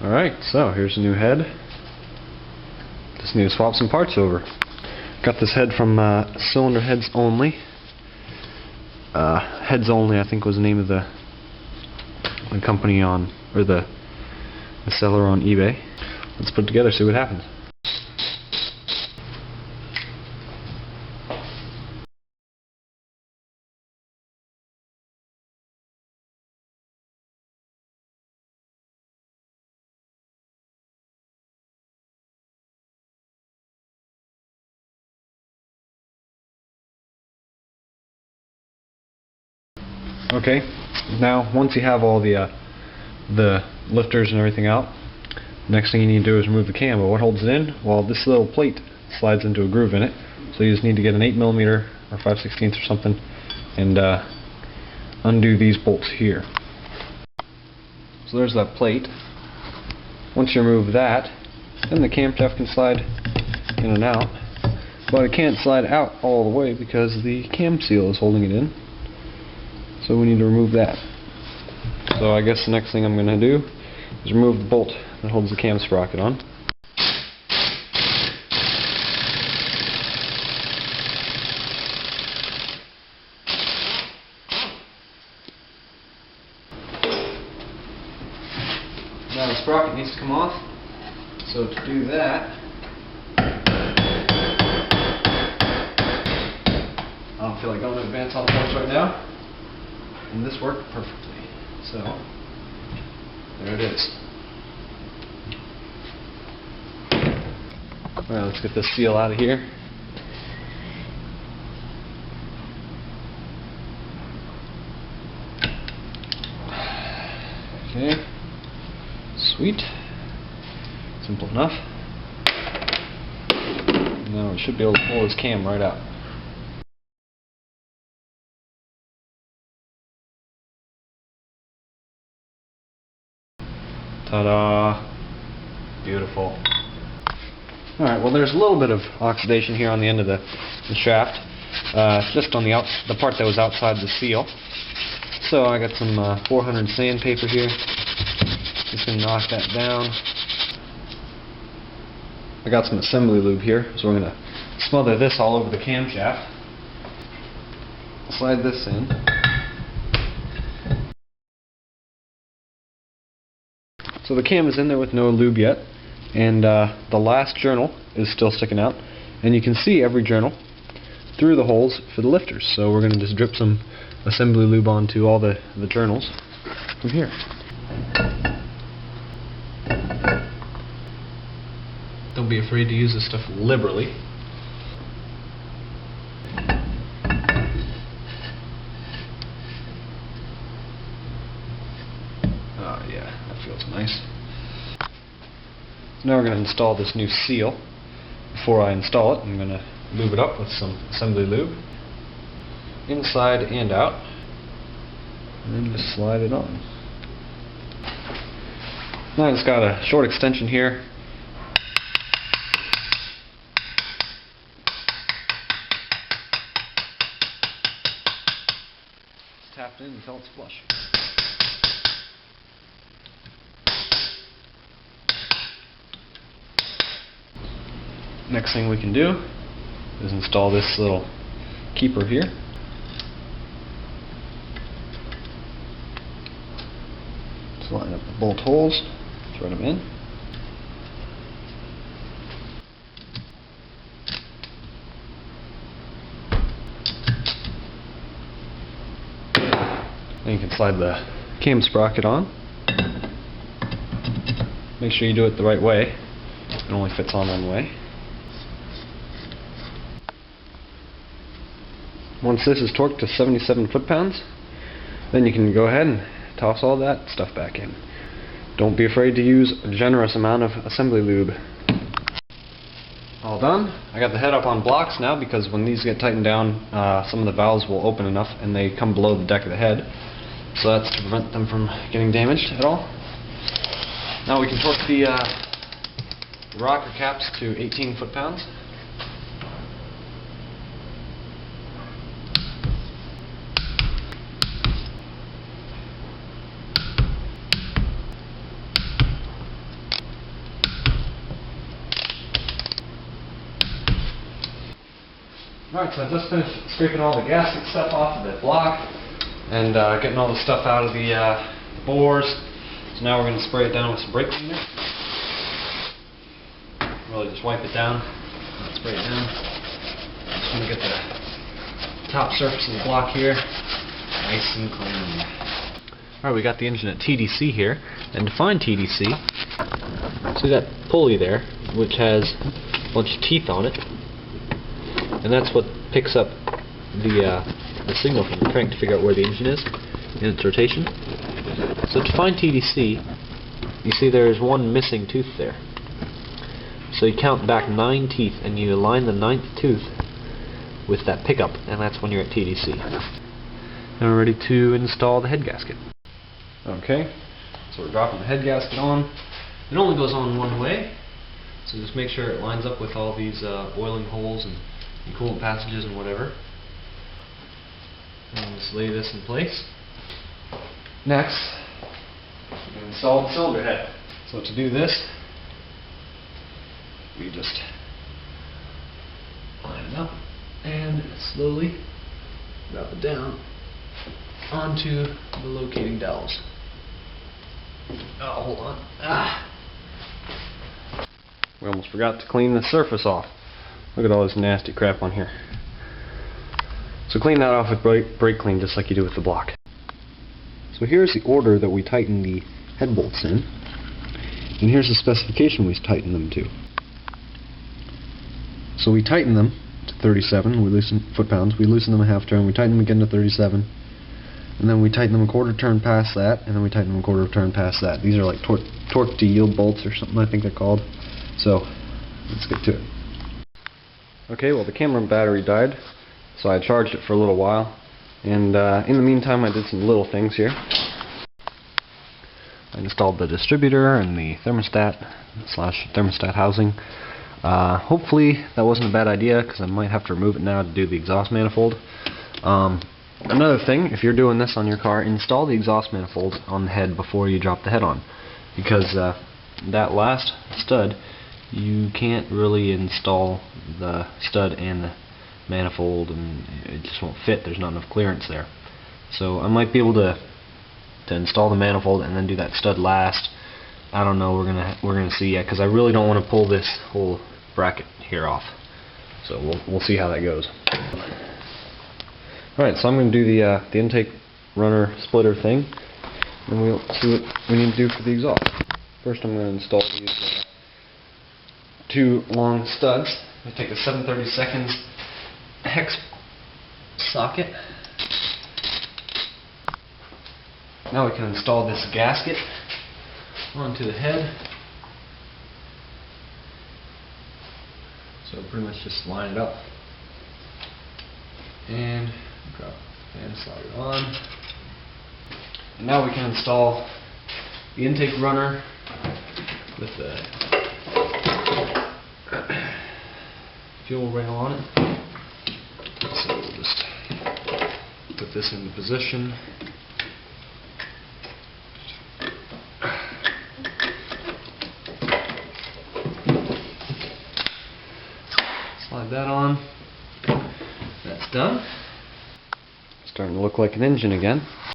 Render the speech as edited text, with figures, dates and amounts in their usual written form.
Alright, so here's a new head. Just need to swap some parts over. Got this head from Cylinder Heads Only. Heads Only, I think, was the name of the company on, or the seller on eBay. Let's put it together, see what happens. Okay, now once you have all the lifters and everything out, next thing you need to do is remove the cam. But what holds it in? Well, this little plate slides into a groove in it, so you just need to get an 8mm or 5/16 or something and undo these bolts here. So there's that plate. Once you remove that, then the camshaft can slide in and out, but it can't slide out all the way because the cam seal is holding it in. So we need to remove that. So I guess the next thing I'm going to do is remove the bolt that holds the cam sprocket on. Now the sprocket needs to come off. So to do that, I don't feel like going to advance all the parts right now. And this worked perfectly. So, there it is. Alright, let's get this seal out of here. Okay. Sweet. Simple enough. Now we should be able to pull this cam right out. Ta-da! Beautiful. Alright, well there's a little bit of oxidation here on the end of the shaft. Just on the part that was outside the seal. So I got some 400 sandpaper here. Just going to knock that down. I got some assembly lube here, so we're going to smother this all over the camshaft. Slide this in. So the cam is in there with no lube yet, and the last journal is still sticking out, and you can see every journal through the holes for the lifters. So we're going to just drip some assembly lube onto all the journals from here. Don't be afraid to use this stuff liberally. Oh yeah, that feels nice. So now we're going to install this new seal. Before I install it, I'm going to lube it up with some assembly lube, inside and out, and then just slide it on. Now it's got a short extension here. It's tapped in until it's flush. Next thing we can do is install this little keeper here. Just line up the bolt holes, thread them in. Then you can slide the cam sprocket on. Make sure you do it the right way. It only fits on one way. Once this is torqued to 77 foot-pounds, then you can go ahead and toss all that stuff back in. Don't be afraid to use a generous amount of assembly lube. All done. I got the head up on blocks now because when these get tightened down, some of the valves will open enough and they come below the deck of the head. So that's to prevent them from getting damaged at all. Now we can torque the rocker caps to 18 foot-pounds. Alright, so I just finished scraping all the gasket stuff off of the block and getting all the stuff out of the bores. So now we're going to spray it down with some brake cleaner. Really just wipe it down, spray it down. Just want to get the top surface of the block here nice and clean. Alright, we got the engine at TDC here, and to find TDC, see that pulley there, which has a bunch of teeth on it, and that's what picks up the signal from the crank to figure out where the engine is in its rotation. So to find TDC, you see there's one missing tooth there. So you count back 9 teeth and you align the 9th tooth with that pickup, and that's when you're at TDC. Now we're ready to install the head gasket. Okay, so we're dropping the head gasket on. It only goes on one way, so just make sure it lines up with all these oiling holes and coolant passages and whatever. And just lay this in place. Next, we're going to install the cylinder head. So to do this, we just line it up and slowly drop it down onto the locating dowels. Oh, hold on. We almost forgot to clean the surface off. Look at all this nasty crap on here. So clean that off with brake clean just like you do with the block. So here's the order that we tighten the head bolts in, and here's the specification we tighten them to. So we tighten them to 37, we loosen foot-pounds, we loosen them a half turn, we tighten them again to 37, and then we tighten them a quarter turn past that, and then we tighten them a quarter turn past that. These are like torque to yield bolts or something, I think they're called. So let's get to it. Okay, well the camera battery died, so I charged it for a little while, and in the meantime I did some little things here. I installed the distributor and the thermostat housing. Hopefully that wasn't a bad idea, because I might have to remove it now to do the exhaust manifold. Another thing, if you're doing this on your car, install the exhaust manifold on the head before you drop the head on, because that last stud, you can't really install the stud and the manifold, and it just won't fit. There's not enough clearance there. So I might be able to install the manifold and then do that stud last. I don't know. We're gonna see yet, because I really don't want to pull this whole bracket here off. So we'll see how that goes. All right, so I'm going to do the intake runner splitter thing, and we'll see what we need to do for the exhaust. First, I'm going to install these 2 long studs. I'm going to take a 7/32 hex socket. Now we can install this gasket onto the head. So pretty much just line it up and drop and slide it on. And now we can install the intake runner with the fuel rail on it. So we'll just put this into position. Slide that on. That's done. Starting to look like an engine again.